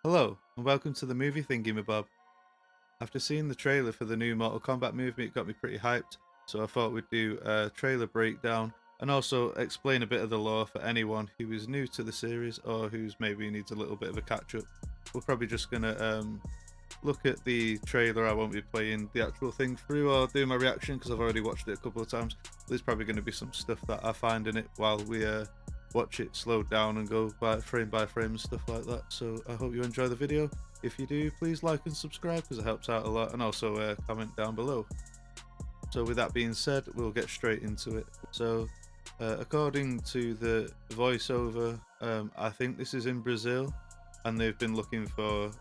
Hello, and welcome to the movie Thingy-mabob. After seeing the trailer for the new Mortal Kombat movie, it got me pretty hyped, so I thought we'd do a trailer breakdown and also explain a bit of the lore for anyone who is new to the series or who's maybe needs a little bit of a catch-up. We're probably just gonna look at the trailer. I won't be playing the actual thing through or do my reaction because I've already watched it a couple of times. There's probably going to be some stuff that I find in it while we watch it slowed down and go by frame and stuff like that. So I hope you enjoy the video. If you do, please like and subscribe because it helps out a lot, and also comment down below. So with that being said, we'll get straight into it. So according to the voiceover, I think this is in Brazil, and they've been looking for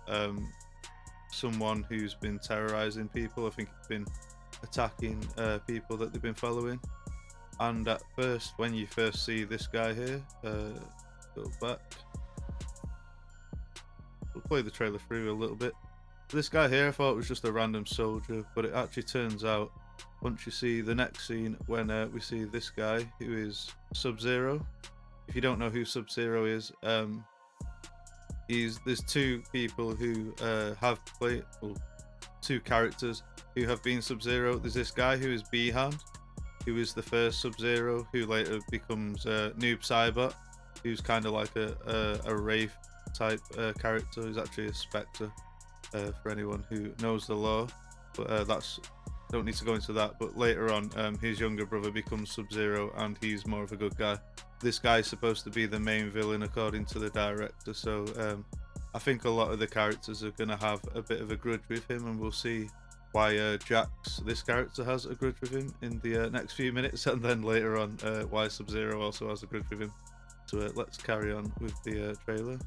someone who's been terrorizing people. I think it's been attacking people that they've been following. And at first, when you first see this guy here, go back. We'll play the trailer through a little bit. This guy here, I thought was just a random soldier, but it actually turns out once you see the next scene when we see this guy who is Sub-Zero. If you don't know who Sub-Zero is, there's two people who have played, well, two characters who have been Sub-Zero. There's this guy who is Behan, who is the first Sub-Zero, who later becomes Noob Saibot, who's kind of like a Wraith type character. He's actually a Spectre for anyone who knows the lore, but don't need to go into that. But later on, his younger brother becomes Sub-Zero, and he's more of a good guy. This guy is supposed to be the main villain according to the director, so I think a lot of the characters are going to have a bit of a grudge with him, and we'll see why Jax, this character, has a grudge with him in the next few minutes, and then later on why Sub-Zero also has a grudge with him. So let's carry on with the trailer.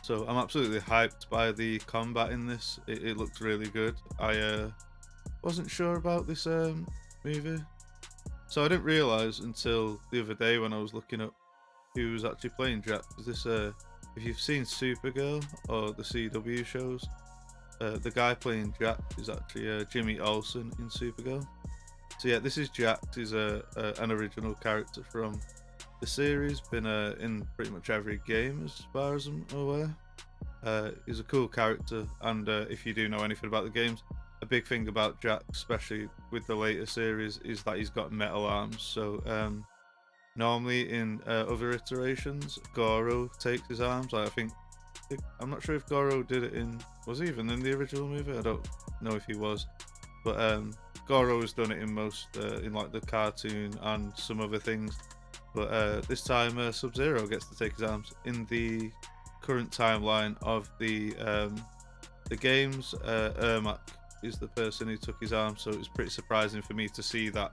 So I'm absolutely hyped by the combat in this. It looks really good. I wasn't sure about this movie, so I didn't realise until the other day when I was looking up who was actually playing Jax. This if you've seen Supergirl or the CW shows, the guy playing Jax is actually Jimmy Olsen in Supergirl. So yeah, this is Jax. He's an original character from the series, been in pretty much every game as far as I'm aware. He's a cool character, and if you do know anything about the games, a big thing about Jax, especially with the later series, is that he's got metal arms. So normally in other iterations, Goro takes his arms. I'm not sure if Goro did it was he even in the original movie? I don't know if he was, but Goro has done it in most in like the cartoon and some other things. But this time, Sub-Zero gets to take his arms. In the current timeline of the games, Ermac is the person who took his arms, so it was pretty surprising for me to see that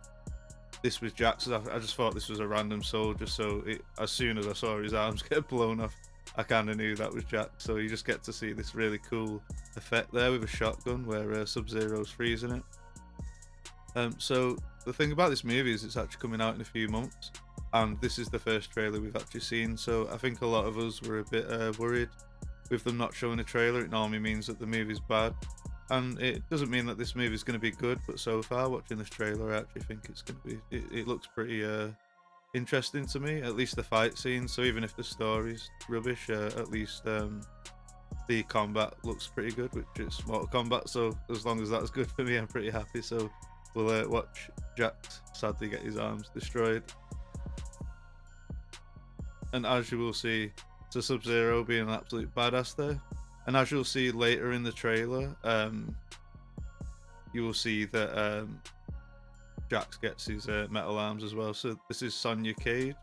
this was Jax. I just thought this was a random soldier, so as soon as I saw his arms get blown off, I kind of knew that was Jax. So you just get to see this really cool effect there with a shotgun where Sub-Zero's freezing it. So the thing about this movie is it's actually coming out in a few months, and this is the first trailer we've actually seen. So I think a lot of us were a bit worried with them not showing a trailer. It normally means that the movie's bad, and it doesn't mean that this movie is going to be good. But so far, watching this trailer, I actually think it's going to be. It looks pretty interesting to me. At least the fight scenes. So even if the story's rubbish, at least the combat looks pretty good, which is Mortal Kombat. So as long as that's good for me, I'm pretty happy. So we'll watch Jax sadly get his arms destroyed. And as you will see, to Sub-Zero being an absolute badass there. And as you'll see later in the trailer, you will see that Jax gets his metal arms as well. So this is Sonya Cage.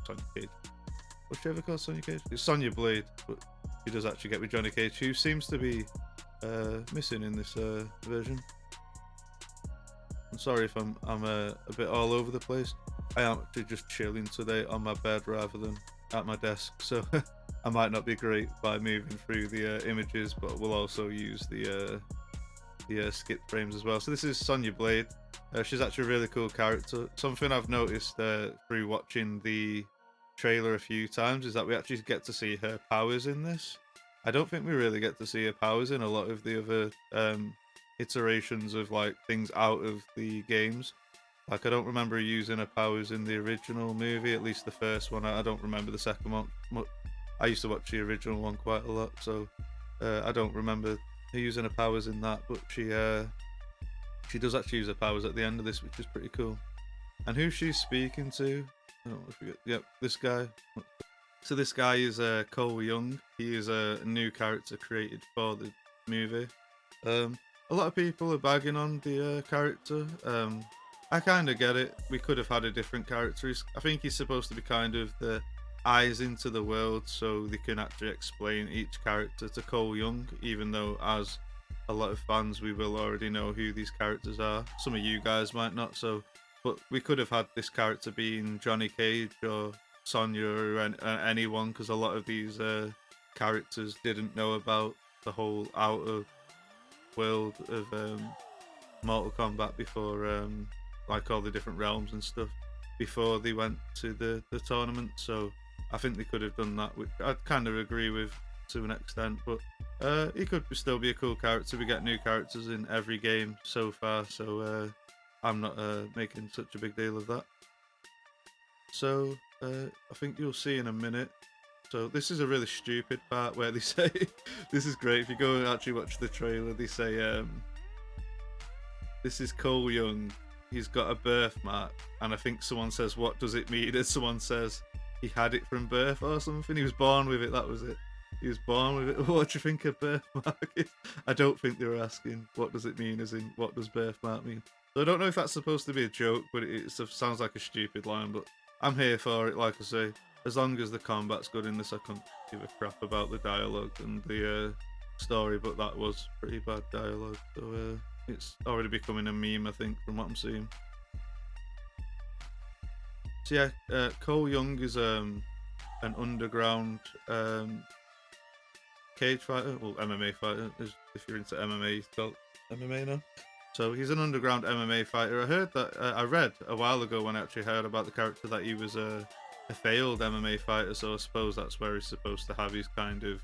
What's she ever called, Sonya Cage? It's Sonya Blade, but she does actually get with Johnny Cage, who seems to be missing in this version. I'm sorry if I'm a bit all over the place. I am actually just chilling today on my bed rather than at my desk, so I might not be great by moving through the images, but we'll also use the skip frames as well. So this is Sonya Blade. She's actually a really cool character. Something I've noticed through watching the trailer a few times is that we actually get to see her powers in this. I don't think we really get to see her powers in a lot of the other iterations of like things out of the games. Like, I don't remember her using her powers in the original movie, at least the first one. I don't remember the second one I used to watch the original one quite a lot, so I don't remember her using her powers in that, but she does actually use her powers at the end of this, which is pretty cool. And who she's speaking to, I don't forget. Yep, this guy. So this guy is Cole Young. He is a new character created for the movie. A lot of people are bagging on the character. I kind of get it. We could have had a different character. I think he's supposed to be kind of the eyes into the world, so they can actually explain each character to Cole Young, even though as a lot of fans we will already know who these characters are. Some of you guys might not, so but we could have had this character being Johnny Cage or Sonya or anyone, because a lot of these characters didn't know about the whole outer world of Mortal Kombat before, like all the different realms and stuff, before they went to the tournament. So I think they could have done that, which I'd kind of agree with to an extent, but he could still be a cool character. We get new characters in every game so far, so I'm not making such a big deal of that. So I think you'll see in a minute. So this is a really stupid part where they say, this is great, if you go and actually watch the trailer, they say, this is Cole Young, he's got a birthmark, and I think someone says, what does it mean? And someone says, he had it from birth or something, he was born with it, that was it. He was born with it. What do you think a birthmark is? I don't think they were asking, what does it mean, as in, what does birthmark mean? So I don't know if that's supposed to be a joke, but it sounds like a stupid line, but I'm here for it, like I say. As long as the combat's good in this, I couldn't give a crap about the dialogue and the story, but that was pretty bad dialogue. So it's already becoming a meme, I think, from what I'm seeing. So yeah, Cole Young is an underground cage fighter, well, MMA fighter. If you're into MMA, it's called MMA now. So he's an underground MMA fighter. I heard that, I read a while ago when I actually heard about the character that he was a failed MMA fighter, so I suppose that's where he's supposed to have his kind of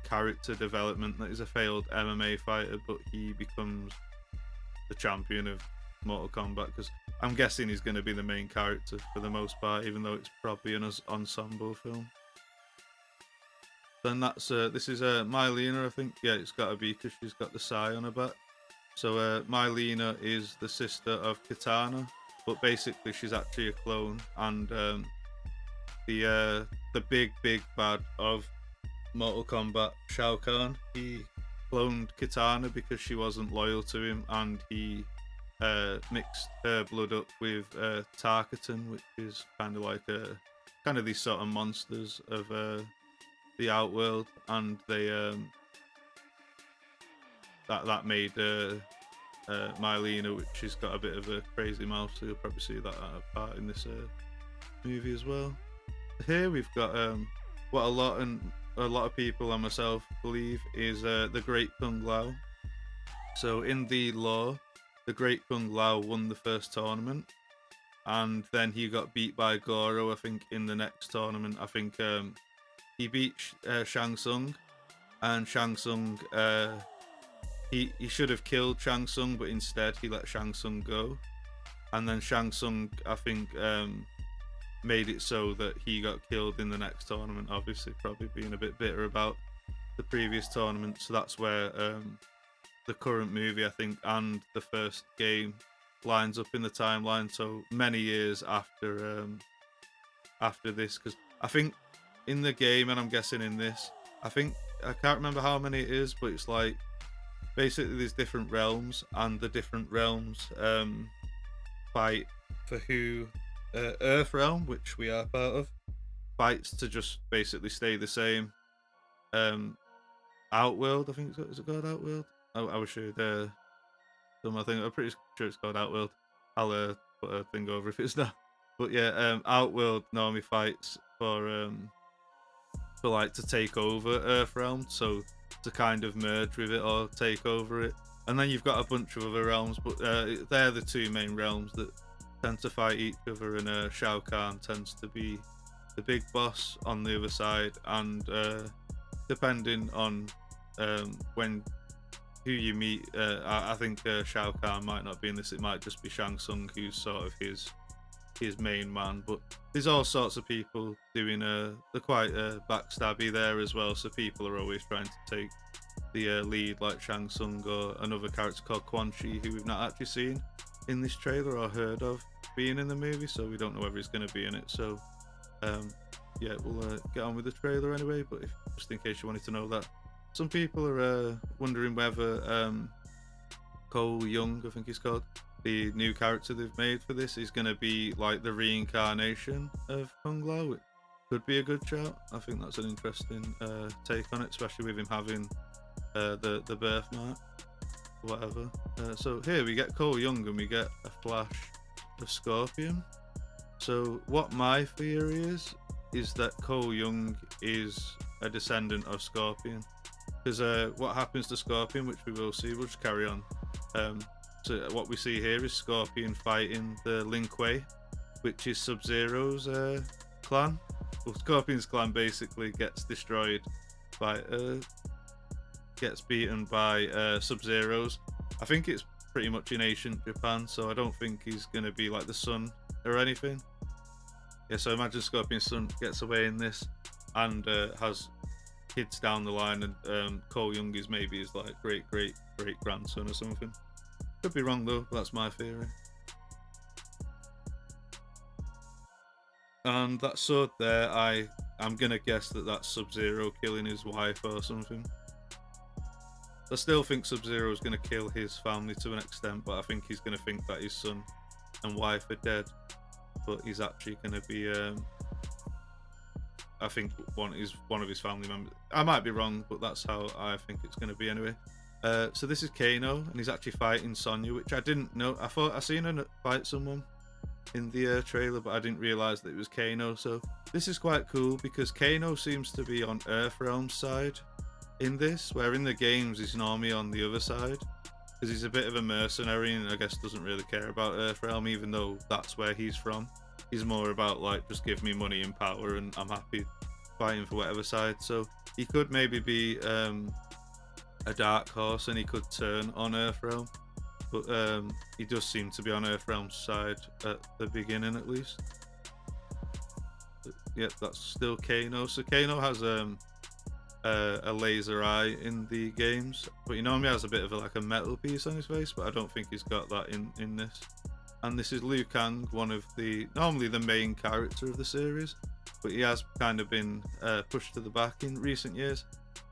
character development, that he's a failed MMA fighter, but he becomes the champion of Mortal Kombat, because I'm guessing he's going to be the main character for the most part, even though it's probably an ensemble film. Then that's, this is Mylena, I think. Yeah, it's got to be, because she's got the Sai on her back. So Mylena is the sister of Kitana, but basically she's actually a clone, and the big bad of Mortal Kombat, Shao Kahn, he cloned Kitana because she wasn't loyal to him, and he mixed her blood up with Tarkatan, which is kind of like kind of these sort of monsters of the Outworld, and they that made Mylena, which she's got a bit of a crazy mouth, so you'll probably see that part in this movie as well. Here we've got what a lot of people and myself believe is the Great Kung Lao. So in the lore, the Great Kung Lao won the first tournament, and then he got beat by Goro, I think, in the next tournament. I think he beat Shang Tsung, and Shang Tsung, he should have killed Shang Tsung, but instead he let Shang Tsung go. And then Shang Tsung, I think, made it so that he got killed in the next tournament, obviously probably being a bit bitter about the previous tournament. So that's where the current movie, I think, and the first game lines up in the timeline, so many years after this, because I think in the game, and I'm guessing in this, I can't remember how many it is, but it's like basically there's different realms, and the different realms fight for who Earth realm, which we are part of, fights to just basically stay the same. Outworld, I think is it called Outworld? I wish you'd done my thing. I'm pretty sure it's called Outworld. I'll put a thing over if it's not. But yeah, Outworld normally fights for like to take over Earthrealm, so to kind of merge with it or take over it. And then you've got a bunch of other realms, but they're the two main realms that tend to fight each other, and Shao Kahn tends to be the big boss on the other side, and depending on who you meet, I think Shao Kahn might not be in this, it might just be Shang Tsung who's sort of his his main man. But there's all sorts of people doing they're quite backstabby there as well. So people are always trying to take the lead, like Shang Tsung or another character called Quan Chi, who we've not actually seen in this trailer or heard of being in the movie, so we don't know whether he's going to be in it. So yeah, we'll get on with the trailer anyway. But just in case you wanted to know that, some people are wondering whether Cole Young, I think he's called, the new character they've made for this, is going to be like the reincarnation of Kung Lao, which could be a good shout. I think that's an interesting take on it, especially with him having the birthmark, whatever. So here we get Cole Young and we get a flash of Scorpion. So what my theory is that Cole Young is a descendant of Scorpion, because what happens to Scorpion, which we will see, we'll just carry on. So what we see here is Scorpion fighting the Lin Kuei, which is Sub-Zero's clan. Well, Scorpion's clan basically gets destroyed by gets beaten by Sub-Zero's. I think it's pretty much in ancient Japan, so I don't think he's going to be like the son or anything. Yeah, so imagine Scorpion's son gets away in this and has kids down the line, and Cole Young is maybe his like great grandson or something. Could be wrong though, but that's my theory. And that sword there, I'm gonna guess that that's Sub-Zero killing his wife or something. I still think Sub-Zero is gonna kill his family to an extent, but I think he's gonna think that his son and wife are dead, but he's actually gonna be I think one of his family members. I might be wrong, but that's how I think it's going to be anyway. So this is Kano, and he's actually fighting Sonya, which I didn't know. I thought I seen her fight someone in the trailer, but I didn't realize that it was Kano. So this is quite cool because Kano seems to be on Earthrealm's side in this, where in the games he's normally on the other side, because he's a bit of a mercenary and I guess doesn't really care about Earthrealm, even though that's where he's from. He's more about like, just give me money and power and I'm happy fighting for whatever side. So he could maybe be a dark horse and he could turn on Earthrealm, but he does seem to be on Earthrealm's side at the beginning at least. But, yep, that's still Kano. So Kano has a laser eye in the games, but he normally has a bit of like a metal piece on his face, but I don't think he's got that in this. And this is Liu Kang, one of normally the main character of the series, but he has kind of been pushed to the back in recent years.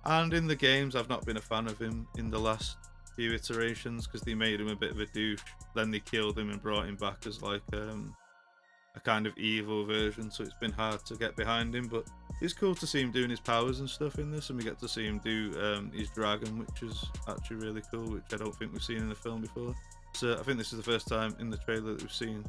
And in the games, I've not been a fan of him in the last few iterations because they made him a bit of a douche. Then they killed him and brought him back as like a kind of evil version, so it's been hard to get behind him. But it's cool to see him doing his powers and stuff in this, and we get to see him do his dragon, which is actually really cool, which I don't think we've seen in a film before. So I think this is the first time in the trailer that we've seen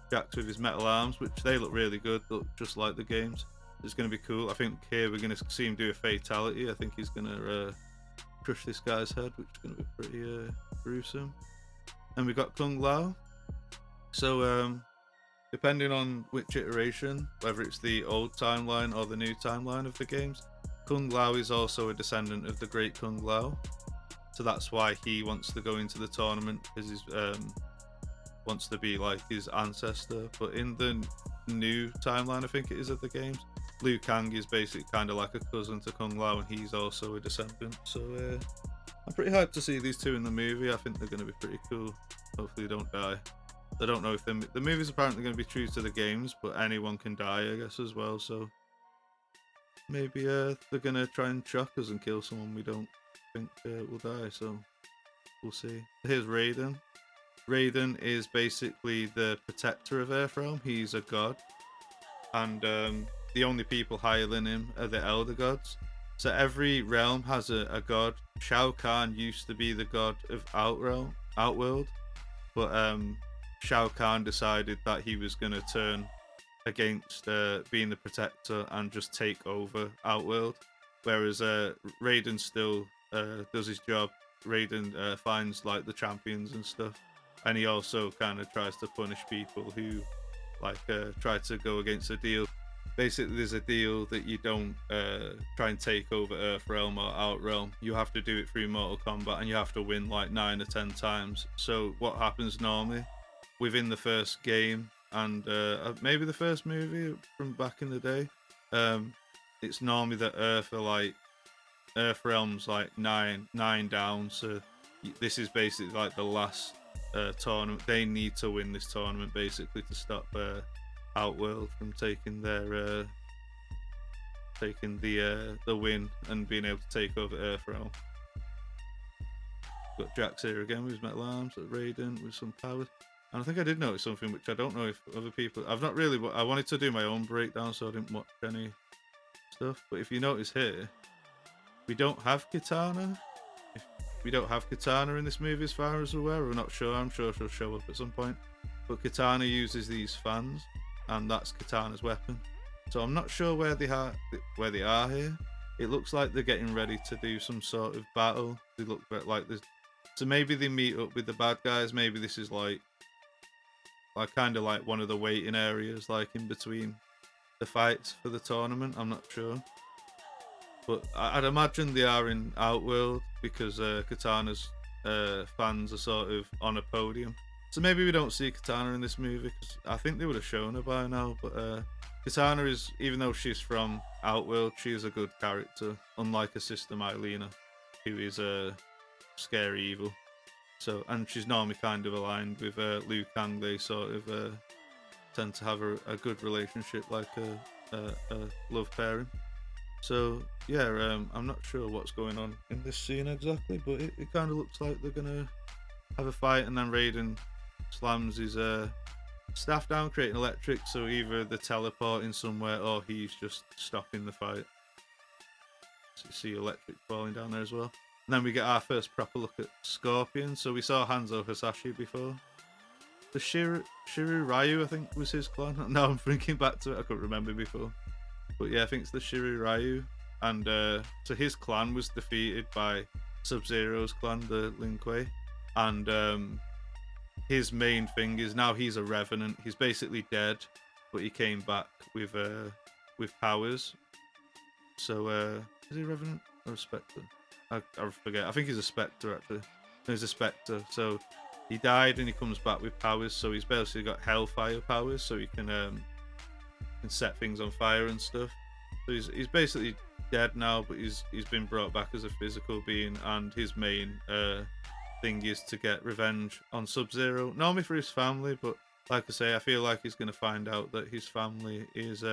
Jax with his metal arms, which they look really good, look just like the games. It's going to be cool. I think here we're going to see him do a fatality. I think he's going to crush this guy's head, which is going to be pretty gruesome. And we've got Kung Lao. So depending on which iteration, whether it's the old timeline or the new timeline of the games, Kung Lao is also a descendant of the Great Kung Lao. So that's why he wants to go into the tournament, because he wants to be like his ancestor. But in the new timeline, I think it is, of the games, Liu Kang is basically kind of like a cousin to Kung Lao, and he's also a descendant. So I'm pretty hyped to see these two in the movie. I think they're going to be pretty cool. Hopefully they don't die. I don't know if the movie's apparently going to be true to the games, but anyone can die, I guess, as well. So maybe they're going to try and shock us and kill someone we don't think will die. So we'll see. Here's Raiden. Raiden is basically the protector of Earthrealm. He's a god, and the only people higher than him are the elder gods. So every realm has a god. Shao Kahn used to be the god of Outworld, but Shao Kahn decided that he was going to turn against being the protector and just take over Outworld, whereas Raiden still does his job. Raiden finds like the champions and stuff, and he also kind of tries to punish people who like try to go against a deal. Basically, there's a deal that you don't try and take over Earthrealm or Outrealm. You have to do it through Mortal Kombat, and you have to win like 9 or 10 times. So what happens normally, within the first game, and maybe the first movie from back in the day. Um, it's normally that Earth Realm's like nine down, so this is basically like the last tournament. They need to win this tournament basically to stop Outworld from taking the win and being able to take over Earth Realm. Got Jax here again with his metal arms, Raiden with some powers. And I think I did notice something which I don't know if other people... I've not really... I wanted to do my own breakdown, so I didn't watch any stuff. But if you notice here, we don't have Kitana. We don't have Kitana in this movie as far as we're aware. We're not sure. I'm sure she'll show up at some point. But Kitana uses these fans, and that's Kitana's weapon. So I'm not sure where they are here. It looks like they're getting ready to do some sort of battle. They look like there's... So maybe they meet up with the bad guys. Maybe this is like kind of like one of the waiting areas, like in between the fights for the tournament. I'm not sure, but I'd imagine they are in Outworld because Katana's fans are sort of on a podium. So maybe we don't see Katana in this movie because I think they would have shown her by now. But Katana is, even though she's from Outworld, she is a good character, unlike her sister Mylena, who is scary evil. So, and she's normally kind of aligned with Liu Kang. They sort of tend to have a good relationship, like a love pairing. So yeah, I'm not sure what's going on in this scene exactly, but it kind of looks like they're gonna have a fight, and then Raiden slams his staff down, creating electric. So either they're teleporting somewhere or he's just stopping the fight. So you see electric falling down there as well. And then we get our first proper look at Scorpion. So we saw Hanzo Hasashi before. The Shiru Ryu, I think, was his clan. Now I'm thinking back to it, I couldn't remember before. But yeah, I think it's the Shiru Ryu. And so his clan was defeated by Sub-Zero's clan, the Lin Kuei. And his main thing is now he's a revenant. He's basically dead, but he came back with powers. So is he a revenant or a spectre? I forget. I think he's a spectre actually. No, he's a spectre. So he died and he comes back with powers. So he's basically got hellfire powers, so he can set things on fire and stuff. So he's basically dead now, but he's been brought back as a physical being, and his main thing is to get revenge on Sub-Zero, normally for his family, but like I say, I feel like he's going to find out that his family is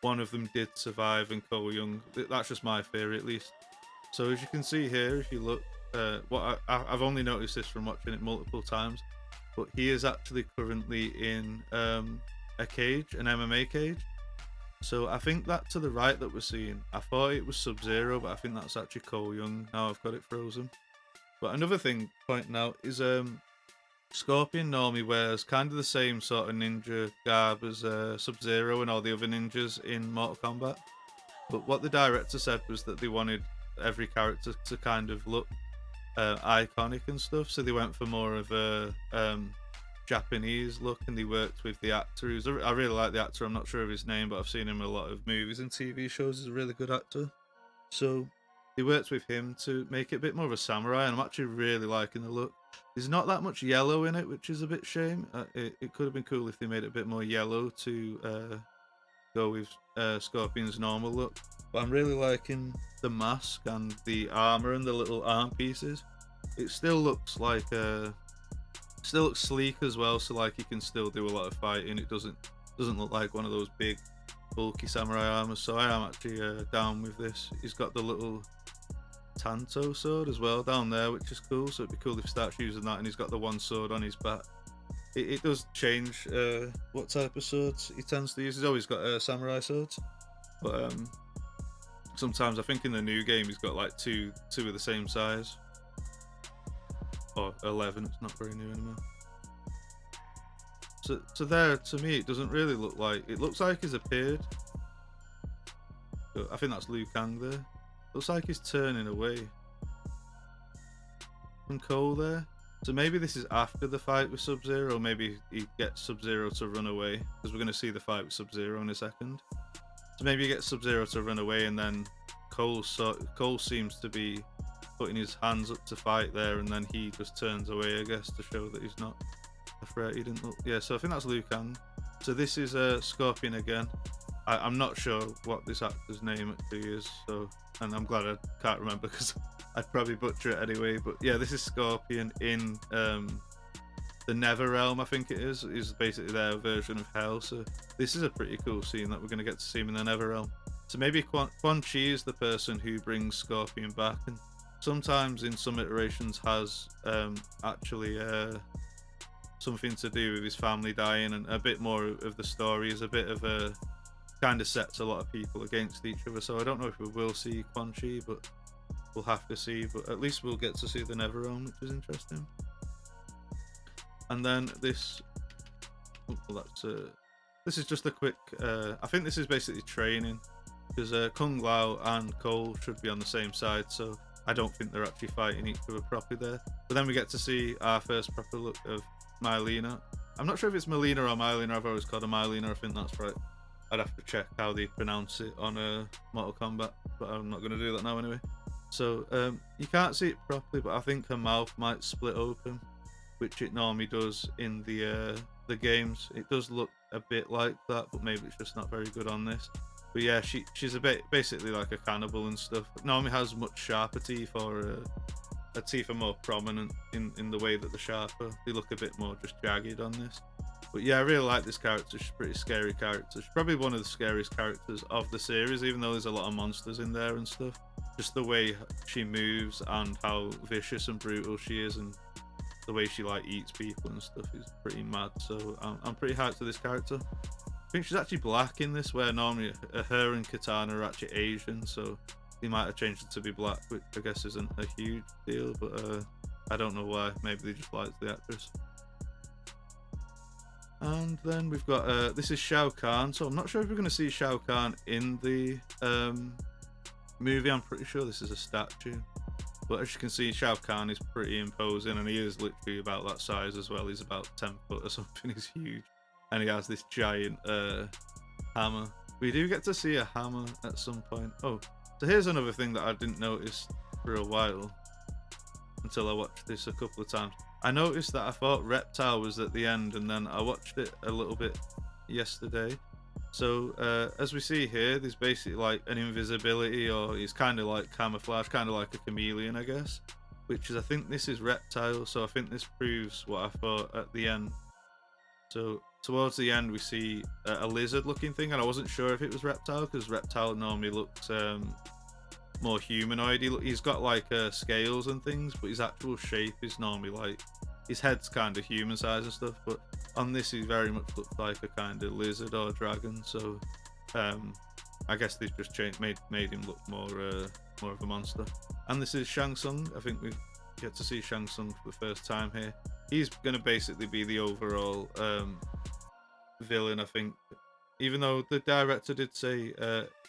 one of them did survive and Cole Young. That's just my theory at least. So as you can see here, if you look, I've only noticed this from watching it multiple times, but he is actually currently in a cage, an MMA cage. So I think that to the right that we're seeing, I thought it was Sub-Zero, but I think that's actually Cole Young. Now I've got it frozen. But another thing pointing out is Scorpion normally wears kind of the same sort of ninja garb as Sub-Zero and all the other ninjas in Mortal Kombat. But what the director said was that they wanted every character to kind of look iconic and stuff, so they went for more of a Japanese look, and they worked with the actor I really like the actor. I'm not sure of his name, but I've seen him in a lot of movies and TV shows. He's a really good actor. So they worked with him to make it a bit more of a samurai, and I'm actually really liking the look. There's not that much yellow in it, which is a bit shame. It could have been cool if they made it a bit more yellow to go with Scorpion's normal look. But I'm really liking the mask and the armor and the little arm pieces. It still looks like still looks sleek as well, so like he can still do a lot of fighting. It doesn't look like one of those big bulky samurai armors, so I am actually down with this. He's got the little Tanto sword as well down there, which is cool, so it'd be cool if he starts using that, and he's got the one sword on his back. It does change what type of swords he tends to use. He's always got samurai swords, but sometimes I think in the new game he's got like two of the same size. Or 11, it's not very new anymore. So there, to me, it doesn't really look like... It looks like he's appeared. I think that's Liu Kang there. Looks like he's turning away from Cole there. So maybe this is after the fight with Sub-Zero, or maybe he gets Sub-Zero to run away, because we're going to see the fight with Sub-Zero in a second. So maybe he gets Sub-Zero to run away, and then Cole seems to be putting his hands up to fight there, and then he just turns away, I guess, to show that he's not I forgot he didn't look. Yeah, so I think that's Liu Kang. So this is Scorpion again. I'm not sure what this actor's name actually is, so, and I'm glad I can't remember because I'd probably butcher it anyway. But yeah, this is Scorpion in the Nether Realm, I think it is basically their version of Hell. So this is a pretty cool scene that we're going to get to see him in the Nether Realm. So maybe Quan Chi is the person who brings Scorpion back, and sometimes in some iterations has actually something to do with his family dying, and a bit more of the story is a bit of a kind of sets a lot of people against each other. So I don't know if we will see Quan Chi, but we'll have to see. But at least we'll get to see the Nether Realm, which is interesting. And then this, well, this is just a quick. I think this is basically training, because Kung Lao and Cole should be on the same side, so I don't think they're actually fighting each other properly there. But then we get to see our first proper look of Mylena. I'm not sure if it's Melina or Mylena. I've always called her Mylena. I think that's right. I'd have to check how they pronounce it on Mortal Kombat, but I'm not going to do that now anyway. So you can't see it properly, but I think her mouth might split open, which it normally does in the games. It does look a bit like that, but maybe it's just not very good on this. But yeah, she's a bit basically like a cannibal and stuff. Naomi has much sharper teeth, or her teeth are more prominent in the way that they're sharper. They look a bit more just jagged on this. But yeah, I really like this character. She's a pretty scary character. She's probably one of the scariest characters of the series, even though there's a lot of monsters in there and stuff. Just the way she moves and how vicious and brutal she is, and the way she like eats people and stuff is pretty mad. So I'm pretty hyped for this character. I think she's actually black in this, where normally her and Katana are actually Asian, so they might have changed it to be black, which I guess isn't a huge deal, but I don't know why. Maybe they just liked the actress. And then we've got this is Shao Kahn. So I'm not sure if we're going to see Shao Kahn in the movie. I'm pretty sure this is a statue, but as you can see, Shao Kahn is pretty imposing, and he is literally about that size as well. He's about 10 foot or something. He's huge, and he has this giant hammer. We do get to see a hammer at some point. Oh, so here's another thing that I didn't notice for a while until I watched this a couple of times. I noticed that I thought Reptile was at the end, and then I watched it a little bit yesterday. So as we see here, there's basically like an invisibility, or he's kind of like camouflage, kind of like a chameleon, I guess, which is, I think this is Reptile. So I think this proves what I thought at the end. So towards the end we see a lizard looking thing, and I wasn't sure if it was Reptile, because Reptile normally looks more humanoid. He's got like scales and things, but his actual shape is normally like, his head's kind of human size and stuff, but on this he very much looks like a kind of lizard or dragon. So I guess they've just made him look more of a monster. And this is Shang Tsung. I think we get to see Shang Tsung for the first time here. He's going to basically be the overall villain, I think, even though the director did say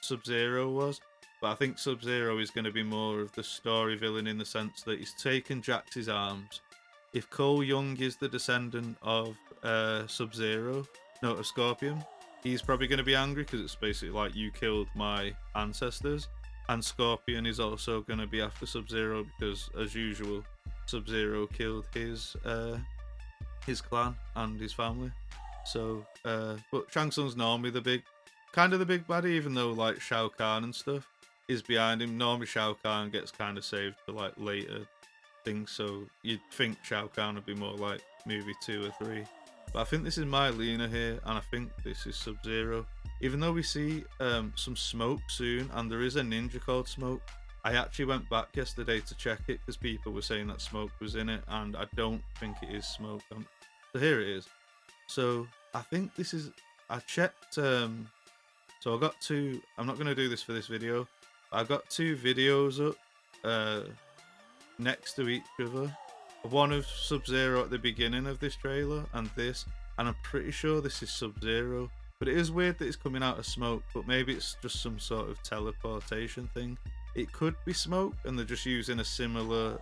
Sub-Zero was. But I think Sub-Zero is going to be more of the story villain, in the sense that he's taken Jax's arms. If Cole Young is the descendant of Sub-Zero, no, of Scorpion, he's probably going to be angry, because it's basically like, you killed my ancestors. And Scorpion is also going to be after Sub-Zero, because as usual, Sub-Zero killed his clan and his family. So, but Shang Tsung's normally the big baddie, even though like Shao Kahn and stuff is behind him. Normally Shao Kahn gets kind of saved for like later things, so you'd think Shao Kahn would be more like movie 2 or 3. But I think this is Mylena here, and I think this is Sub-Zero. Even though we see some smoke soon, and there is a ninja called Smoke. I actually went back yesterday to check it, because people were saying that Smoke was in it, and I don't think it is Smoke. So here it is. So I think this is, I checked, so I got two, I'm not going to do this for this video, I got 2 videos up next to each other. One of Sub-Zero at the beginning of this trailer, and this, and I'm pretty sure this is Sub-Zero. But it is weird that it's coming out of smoke, but maybe it's just some sort of teleportation thing. It could be Smoke, and they're just using a similar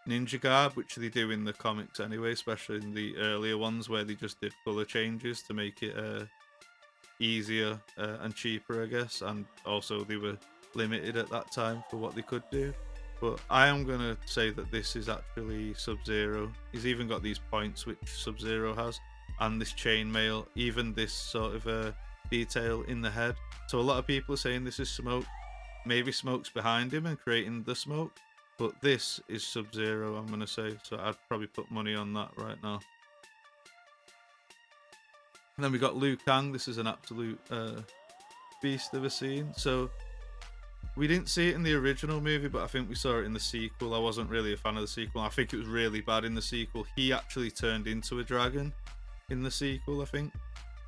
ninja garb, which they do in the comics anyway, especially in the earlier ones where they just did color changes to make it easier and cheaper, I guess. And also they were limited at that time for what they could do. But I am gonna say that this is actually Sub-Zero. He's even got these points which Sub-Zero has, and this chainmail, even this sort of detail in the head. So a lot of people are saying this is Smoke. Maybe Smoke's behind him and creating the smoke, but this is Sub-Zero, I'm gonna say. So I'd probably put money on that right now. And then we got Liu Kang. This is an absolute beast of a scene. So we didn't see it in the original movie, but I think we saw it in the sequel. I wasn't really a fan of the sequel. I think it was really bad in the sequel. He actually turned into a dragon in the sequel, I think,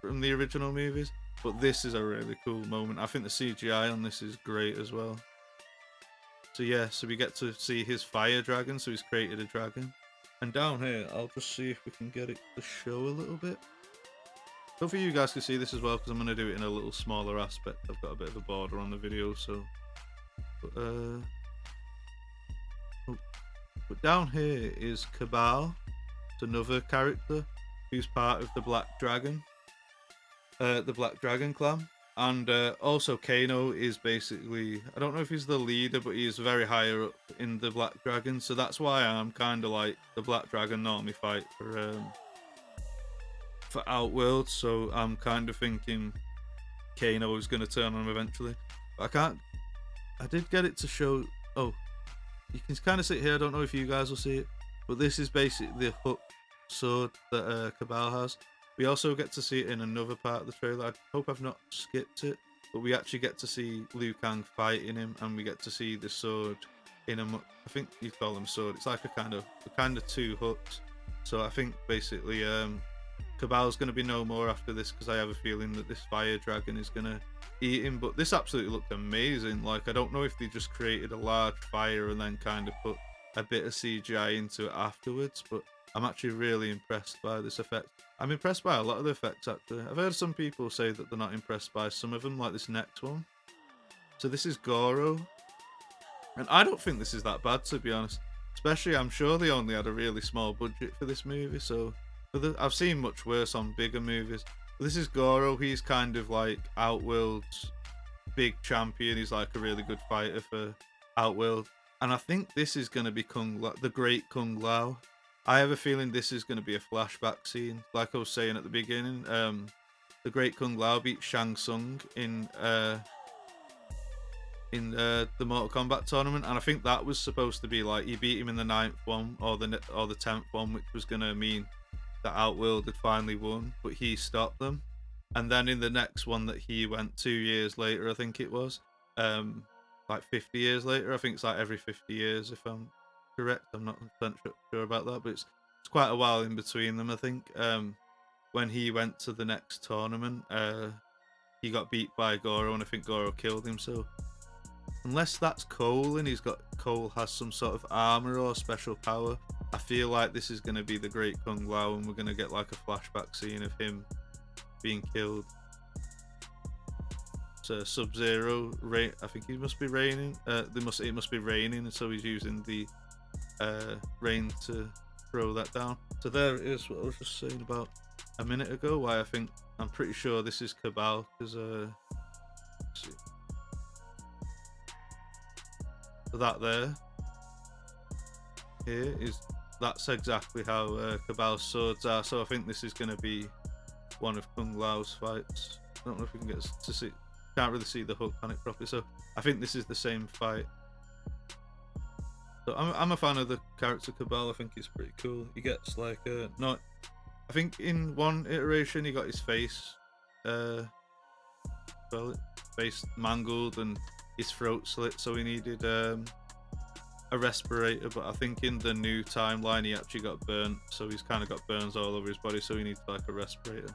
from the original movies. But this is a really cool moment. I think the CGI on this is great as well. So yeah, so we get to see his fire dragon. So he's created a dragon. And down here, I'll just see if we can get it to show a little bit. Hopefully you guys can see this as well, because I'm going to do it in a little smaller aspect. I've got a bit of a border on the video, so... But down here is Cabal. It's another character who's part of the Black Dragon. The Black Dragon clan. And also Kano is basically, I don't know if he's the leader, but he is very higher up in the Black Dragon. So that's why I'm kind of like, the Black Dragon normally fight for Outworld. So I'm kind of thinking Kano is going to turn on him eventually. But I did get it to show, oh, you can kind of see it here. I don't know if you guys will see it, but this is basically the hook sword that Cabal has. We also get to see it in another part of the trailer. I hope I've not skipped it, but we actually get to see Liu Kang fighting him, and we get to see the sword in a, I think you call them sword. It's like a kind of two hooks. So I think basically Cabal's going to be no more after this, because I have a feeling that this fire dragon is going to eat him. But this absolutely looked amazing. Like, I don't know if they just created a large fire and then kind of put a bit of CGI into it afterwards, but I'm actually really impressed by this effect. I'm impressed by a lot of the effects, actually. I've heard some people say that they're not impressed by some of them, like this next one. So this is Goro. And I don't think this is that bad, to be honest. Especially, I'm sure they only had a really small budget for this movie, so... I've seen much worse on bigger movies. But this is Goro. He's kind of like Outworld's big champion. He's like a really good fighter for Outworld. And I think this is going to be the Great Kung Lao. I have a feeling this is going to be a flashback scene. Like I was saying at the beginning, the Great Kung Lao beat Shang Tsung in the Mortal Kombat tournament, and I think that was supposed to be like he beat him in the 9th one or the 10th one, which was going to mean that Outworld had finally won, but he stopped them. And then in the next one that he went 2 years later, I think it was, like 50 years later, I think it's like every 50 years if I'm correct. I'm not 100% sure about that, but it's quite a while in between them, I think. When he went to the next tournament, he got beat by Goro, and I think Goro killed him. So unless that's Cole and Cole has some sort of armor or special power, I feel like this is going to be the Great Kung Lao, and we're going to get like a flashback scene of him being killed. So Sub-Zero, I think he must be raining. It must be raining, and so he's using the rain to throw that down. So there it is, what I was just saying about a minute ago, why I'm pretty sure this is Cabal, because let's see. So that that's exactly how Cabal's swords are. So I think this is going to be one of Kung Lao's fights. I don't know if we can get to see. Can't really see the hook on it properly. So I think this is the same fight. So I'm a fan of the character Cabal. I think he's pretty cool. He gets like I think in one iteration he got his face face mangled and his throat slit, so he needed a respirator. But I think in the new timeline he actually got burnt, so he's kind of got burns all over his body, so he needs like a respirator.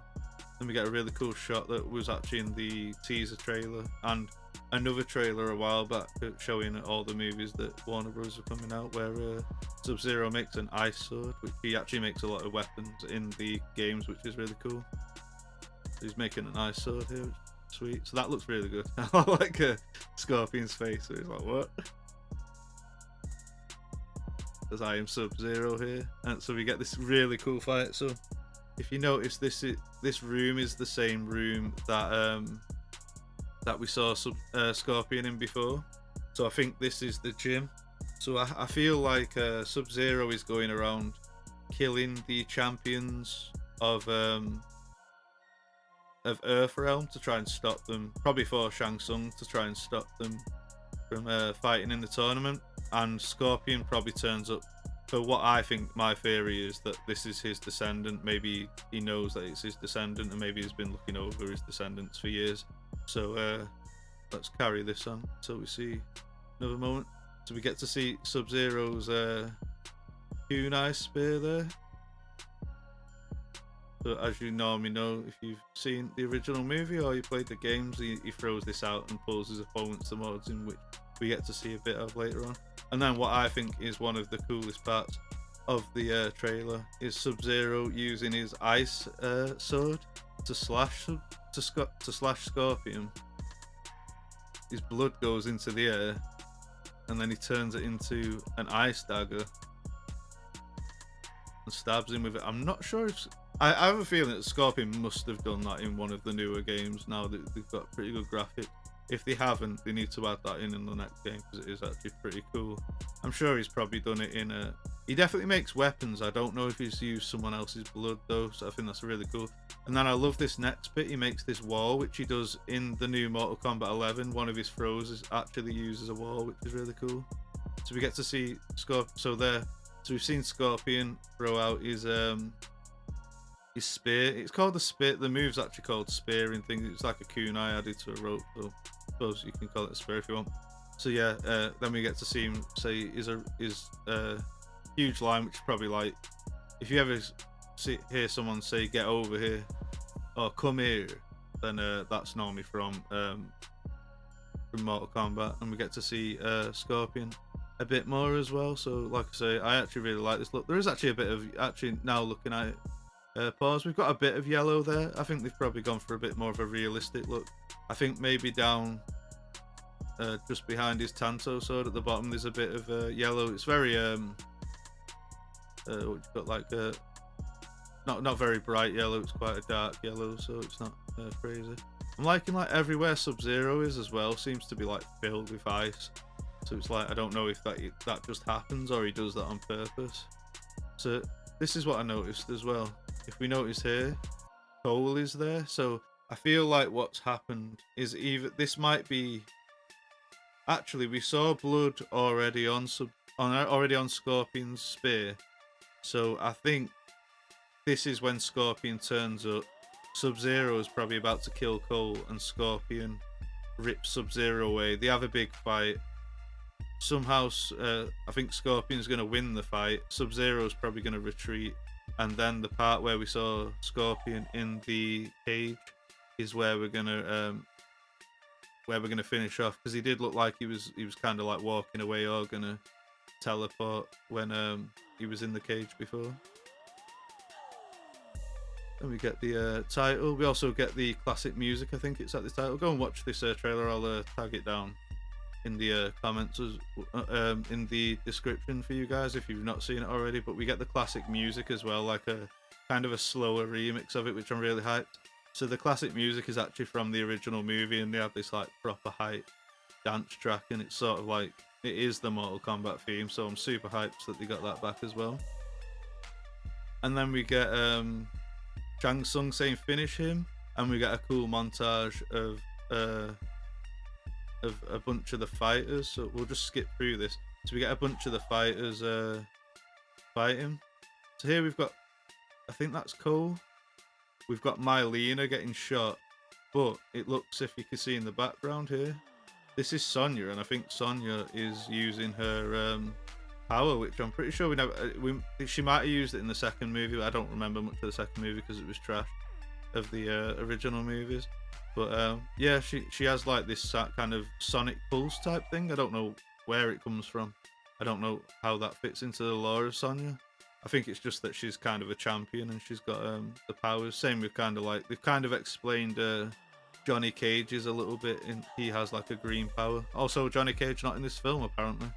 Then we get a really cool shot that was actually in the teaser trailer and another trailer a while back showing all the movies that Warner Bros. Are coming out, where Sub-Zero makes an ice sword, which he actually makes a lot of weapons in the games, which is really cool. So he's making an ice sword here, which is sweet. So that looks really good. I like Scorpion's face, so he's like, what? Because I am Sub-Zero here. And so we get this really cool fight. So if you notice, this room is the same room that that we saw Scorpion in before. So I think this is the gym. So I feel like Sub-Zero is going around killing the champions of Earthrealm to try and stop them, probably for Shang Tsung to try and stop them from fighting in the tournament. And Scorpion probably turns up for what I think my theory is, that this is his descendant. Maybe he knows that it's his descendant, and maybe he's been looking over his descendants for years. So let's carry this on until we see another moment. So we get to see Sub-Zero's kunai spear there. So as you normally know, if you've seen the original movie or you played the games, he throws this out and pulls his opponents to mods, in which we get to see a bit of later on. And then what I think is one of the coolest parts of the trailer is Sub-Zero using his ice sword to slash Scorpion. His blood goes into the air, and then he turns it into an ice dagger and stabs him with it. I'm not sure if... I have a feeling that Scorpion must have done that in one of the newer games, now that they've got pretty good graphics. If they haven't, they need to add that in the next game, because it is actually pretty cool. I'm sure he's probably done it in a... He definitely makes weapons. I don't know if he's used someone else's blood though, so I think that's really cool. And then I love this next bit. He makes this wall, which he does in the new Mortal Kombat 11. One of his throws is actually used as a wall, which is really cool. So we get to see Scorpion. So we've seen Scorpion throw out his spear. It's called the spear. The move's actually called spearing thing. It's like a kunai added to a rope, so I suppose you can call it a spear if you want. So yeah, then we get to see him say his huge line, which is probably like, if you ever hear someone say "get over here" or "come here," then that's normally from Mortal Kombat. And we get to see Scorpion a bit more as well. So like I say, I actually really like this look. There is actually a bit of, actually now looking at it, pause, we've got a bit of yellow there. I think they've probably gone for a bit more of a realistic look. I think maybe down just behind his Tanto sword at the bottom there's a bit of yellow. It's very what you got, like not very bright yellow. It's quite a dark yellow, so it's not crazy. I'm liking like everywhere Sub-Zero is as well, seems to be like filled with ice. So it's like, I don't know if that just happens or he does that on purpose. So this is what I noticed as well. If we notice here, Cole is there. So I feel like what's happened is either this might be... Actually, we saw blood already on Scorpion's spear. So I think this is when Scorpion turns up. Sub-Zero is probably about to kill Cole, and Scorpion rips Sub-Zero away. They have a big fight. Somehow, I think Scorpion's going to win the fight. Sub-Zero's probably going to retreat. And then the part where we saw Scorpion in the cage is where we're gonna finish off, because he did look like he was kind of like walking away or gonna teleport when he was in the cage before. And we get the title. We also get the classic music. I think it's at the title. Go and watch this trailer. I'll tag it down in the comments, in the description for you guys if you've not seen it already. But we get the classic music as well, like a kind of a slower remix of it, which I'm really hyped. So the classic music is actually from the original movie, and they have this like proper hype dance track, and it's sort of like, it is the Mortal Kombat theme, so I'm super hyped that they got that back as well. And then we get Shang Tsung saying finish him, and we get a cool montage of a bunch of the fighters. So we'll just skip through this. So we get a bunch of the fighters fighting. So here we've got, I think that's Cole. We've got Mylena getting shot, but it looks, if you can see in the background here, this is Sonya, and I think Sonya is using her power, which I'm pretty sure she might have used it in the second movie, but I don't remember much of the second movie because it was trash of the original movies. But yeah, she has like this kind of sonic pulse type thing. I don't know where it comes from. I don't know how that fits into the lore of Sonya. I think it's just that she's kind of a champion and she's got the powers. Same with kind of like, they've kind of explained Johnny Cage's a little bit. He has like a green power. Also, Johnny Cage not in this film apparently.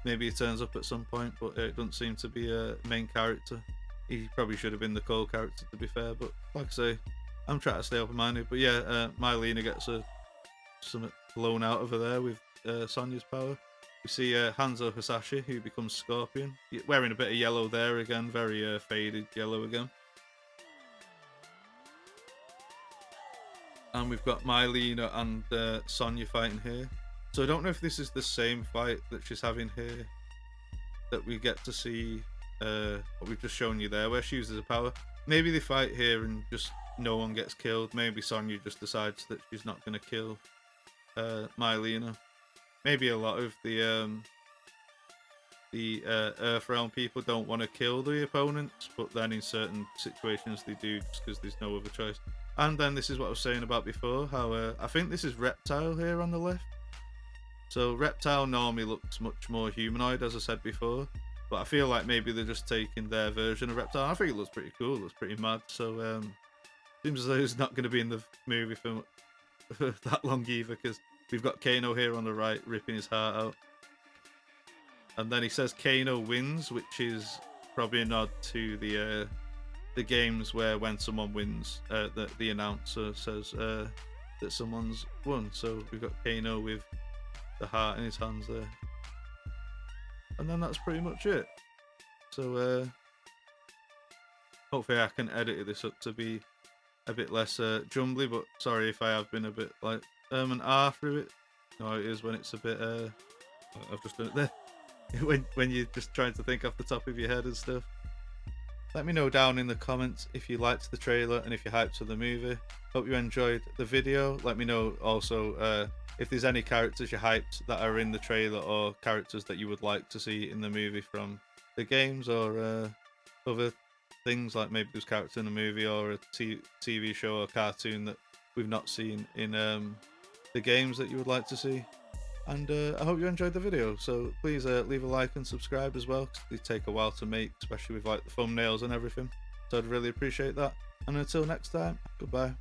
Maybe he turns up at some point, but it doesn't seem to be a main character. He probably should have been the Cole character, to be fair. But like I say, I'm trying to stay open-minded. But yeah, Mylena gets something blown out of her there with Sonya's power. We see Hanzo Hasashi, who becomes Scorpion, wearing a bit of yellow there again, very faded yellow again. And we've got Mylena and Sonya fighting here. So I don't know if this is the same fight that she's having here, that we get to see what we've just shown you there, where she uses her power. Maybe they fight here and just no one gets killed. Maybe Sonya just decides that she's not going to kill Mylena. Maybe a lot of the Earthrealm people don't want to kill the opponents, but then in certain situations they do, just because there's no other choice. And then this is what I was saying about before, how I think this is Reptile here on the left. So Reptile normally looks much more humanoid, as I said before, but I feel like maybe they're just taking their version of Reptile. I think it looks pretty cool, it looks pretty mad, so seems as though he's not going to be in the movie for that long either, because we've got Kano here on the right, ripping his heart out. And then he says Kano wins, which is probably a nod to the games where when someone wins, the announcer says that someone's won. So we've got Kano with the heart in his hands there. And then that's pretty much it. So hopefully I can edit this up to be a bit less jumbly, but sorry if I have been a bit like an R through it. No, it is when it's a bit I've just done it there. when you're just trying to think off the top of your head and stuff. Let me know down in the comments if you liked the trailer and if you're hyped for the movie. Hope you enjoyed the video. Let me know also if there's any characters you're hyped that are in the trailer, or characters that you would like to see in the movie from the games, or other things, like maybe there's character in the movie or a TV show or cartoon that we've not seen in the games that you would like to see. And I hope you enjoyed the video, so please leave a like and subscribe as well, because they take a while to make, especially with like the thumbnails and everything, so I'd really appreciate that. And until next time, goodbye.